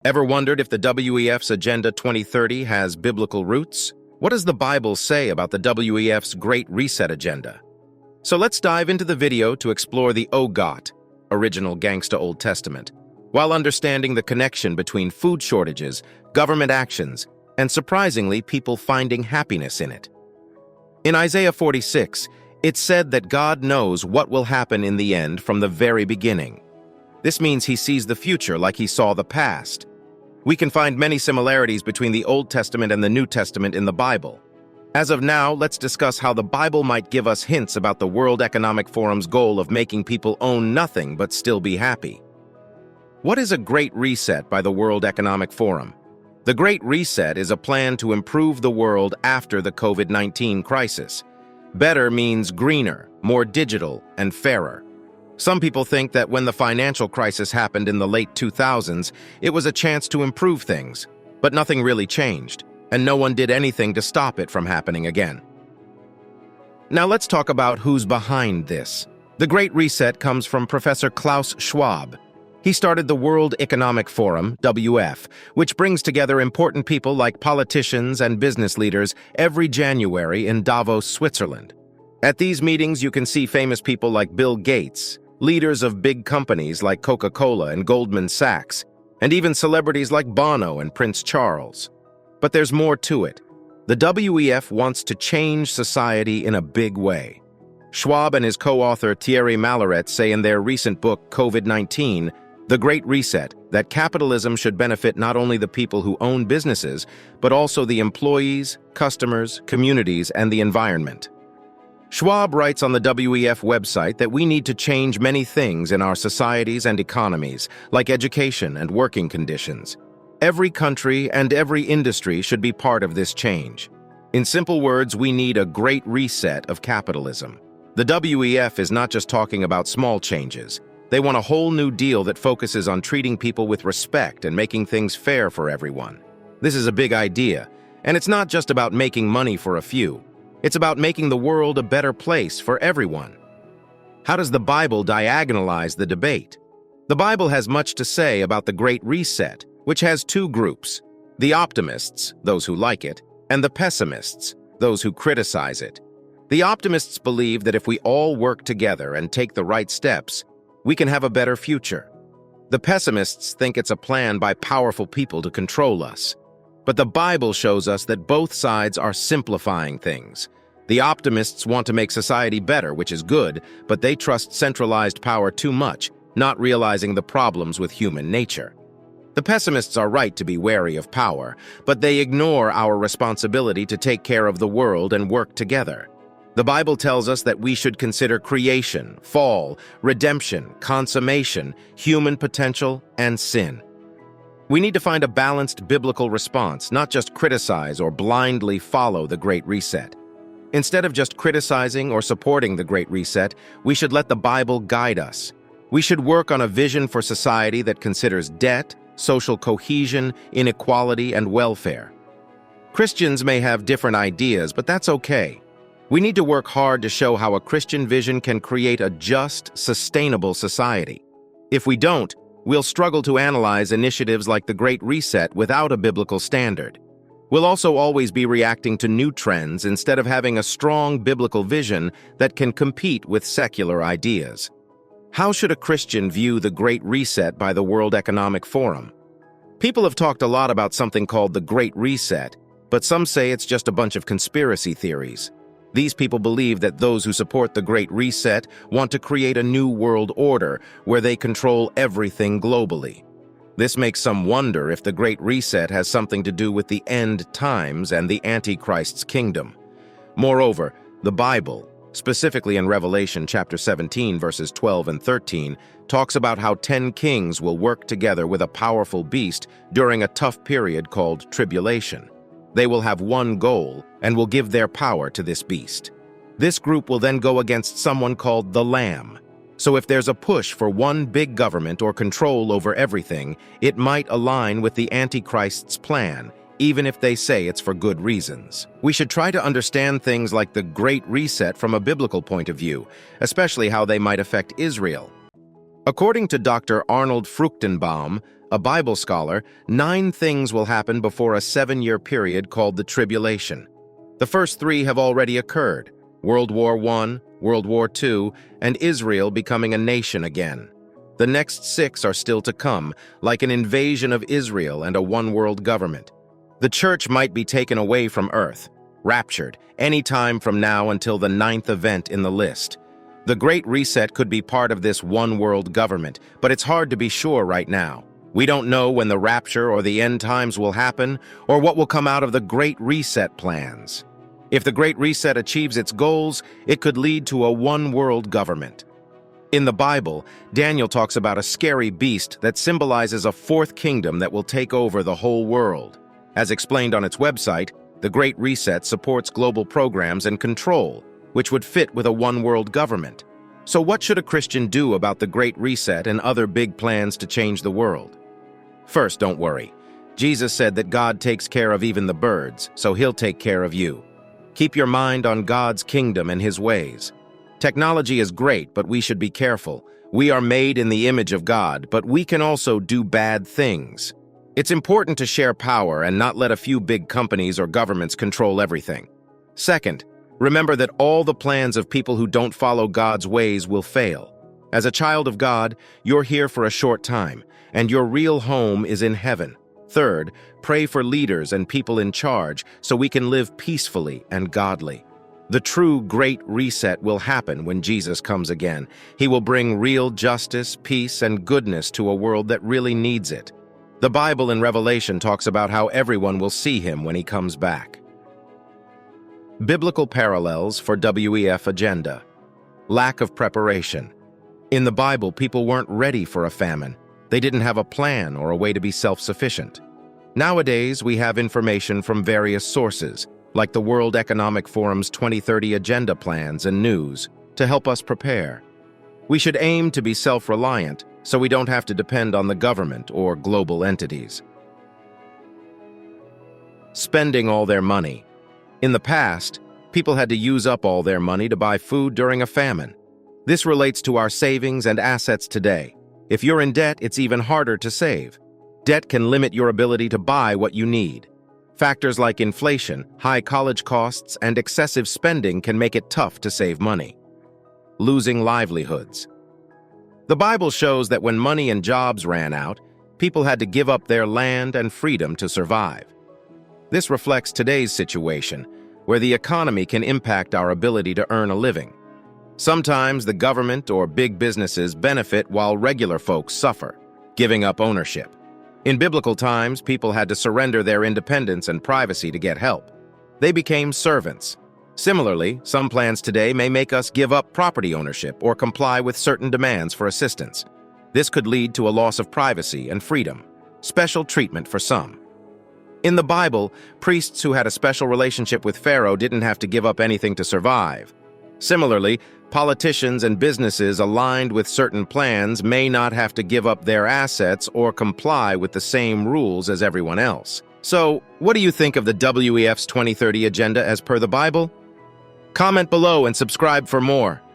Ever wondered if the WEF's Agenda 2030 has biblical roots? What does the Bible say about the WEF's Great Reset Agenda? So let's dive into the video to explore the OGOT, original Gangsta Old Testament, while understanding the connection between food shortages, government actions, and surprisingly, people finding happiness in it. In Isaiah 46, it's said that God knows what will happen in the end from the very beginning. This means he sees the future like he saw the past. We can find many similarities between the Old Testament and the New Testament in the Bible. As of now, let's discuss how the Bible might give us hints about the World Economic Forum's goal of making people own nothing but still be happy. What is a Great Reset by the World Economic Forum? The Great Reset is a plan to improve the world after the COVID-19 crisis. Better means greener, more digital, and fairer. Some people think that when the financial crisis happened in the late 2000s, it was a chance to improve things, but nothing really changed, and no one did anything to stop it from happening again. Now let's talk about who's behind this. The Great Reset comes from Professor Klaus Schwab. He started the World Economic Forum, WEF, which brings together important people like politicians and business leaders every January in Davos, Switzerland. At these meetings, you can see famous people like Bill Gates, leaders of big companies like Coca-Cola and Goldman Sachs, and even celebrities like Bono and Prince Charles. But there's more to it. The WEF wants to change society in a big way. Schwab and his co-author Thierry Malaret say in their recent book, COVID-19, The Great Reset, that capitalism should benefit not only the people who own businesses, but also the employees, customers, communities, and the environment. Schwab writes on the WEF website that we need to change many things in our societies and economies, like education and working conditions. Every country and every industry should be part of this change. In simple words, we need a great reset of capitalism. The WEF is not just talking about small changes. They want a whole new deal that focuses on treating people with respect and making things fair for everyone. This is a big idea, and it's not just about making money for a few. It's about making the world a better place for everyone. How does the Bible diagonalize the debate? The Bible has much to say about the Great Reset, which has two groups: the optimists, those who like it, and the pessimists, those who criticize it. The optimists believe that if we all work together and take the right steps, we can have a better future. The pessimists think it's a plan by powerful people to control us. But the Bible shows us that both sides are simplifying things. The optimists want to make society better, which is good, but they trust centralized power too much, not realizing the problems with human nature. The pessimists are right to be wary of power, but they ignore our responsibility to take care of the world and work together. The Bible tells us that we should consider creation, fall, redemption, consummation, human potential, and sin. We need to find a balanced biblical response, not just criticize or blindly follow the Great Reset. Instead of just criticizing or supporting the Great Reset, we should let the Bible guide us. We should work on a vision for society that considers debt, social cohesion, inequality, and welfare. Christians may have different ideas, but that's okay. We need to work hard to show how a Christian vision can create a just, sustainable society. If we don't, we'll struggle to analyze initiatives like the Great Reset without a biblical standard. We'll also always be reacting to new trends instead of having a strong biblical vision that can compete with secular ideas. How should a Christian view the Great Reset by the World Economic Forum? People have talked a lot about something called the Great Reset, but some say it's just a bunch of conspiracy theories. These people believe that those who support the Great Reset want to create a new world order where they control everything globally. This makes some wonder if the Great Reset has something to do with the end times and the Antichrist's kingdom. Moreover, the Bible, specifically in Revelation chapter 17, verses 12 and 13, talks about how 10 kings will work together with a powerful beast during a tough period called tribulation. They will have one goal and will give their power to this beast. This group will then go against someone called the Lamb. So if there's a push for one big government or control over everything, it might align with the Antichrist's plan, even if they say it's for good reasons. We should try to understand things like the Great Reset from a biblical point of view, especially how they might affect Israel. According to Dr. Arnold Fruchtenbaum, a Bible scholar, 9 things will happen before a 7-year period called the Tribulation. The first 3 have already occurred: World War I, World War II, and Israel becoming a nation again. The next 6 are still to come, like an invasion of Israel and a one-world government. The church might be taken away from earth, raptured, any time from now until the 9th event in the list. The Great Reset could be part of this one-world government, but it's hard to be sure right now. We don't know when the rapture or the end times will happen, or what will come out of the Great Reset plans. If the Great Reset achieves its goals, it could lead to a one-world government. In the Bible, Daniel talks about a scary beast that symbolizes a 4th kingdom that will take over the whole world. As explained on its website, the Great Reset supports global programs and control, which would fit with a one-world government. So what should a Christian do about the Great Reset and other big plans to change the world? First, don't worry. Jesus said that God takes care of even the birds, so he'll take care of you. Keep your mind on God's kingdom and his ways. Technology is great, but we should be careful. We are made in the image of God, but we can also do bad things. It's important to share power and not let a few big companies or governments control everything. Second, remember that all the plans of people who don't follow God's ways will fail. As a child of God, you're here for a short time, and your real home is in heaven. Third, pray for leaders and people in charge so we can live peacefully and godly. The true Great Reset will happen when Jesus comes again. He will bring real justice, peace, and goodness to a world that really needs it. The Bible in Revelation talks about how everyone will see him when he comes back. Biblical parallels for WEF Agenda. Lack of preparation. In the Bible, people weren't ready for a famine. They didn't have a plan or a way to be self-sufficient. Nowadays, we have information from various sources, like the World Economic Forum's 2030 agenda plans and news, to help us prepare. We should aim to be self-reliant so we don't have to depend on the government or global entities. Spending all their money. In the past, people had to use up all their money to buy food during a famine. This relates to our savings and assets today. If you're in debt, it's even harder to save. Debt can limit your ability to buy what you need. Factors like inflation, high college costs, and excessive spending can make it tough to save money. Losing livelihoods. The Bible shows that when money and jobs ran out, people had to give up their land and freedom to survive. This reflects today's situation, where the economy can impact our ability to earn a living. Sometimes the government or big businesses benefit while regular folks suffer, giving up ownership. In biblical times, people had to surrender their independence and privacy to get help. They became servants. Similarly, some plans today may make us give up property ownership or comply with certain demands for assistance. This could lead to a loss of privacy and freedom, special treatment for some. In the Bible, priests who had a special relationship with Pharaoh didn't have to give up anything to survive. Similarly, politicians and businesses aligned with certain plans may not have to give up their assets or comply with the same rules as everyone else. So, what do you think of the WEF's 2030 agenda as per the Bible? Comment below and subscribe for more.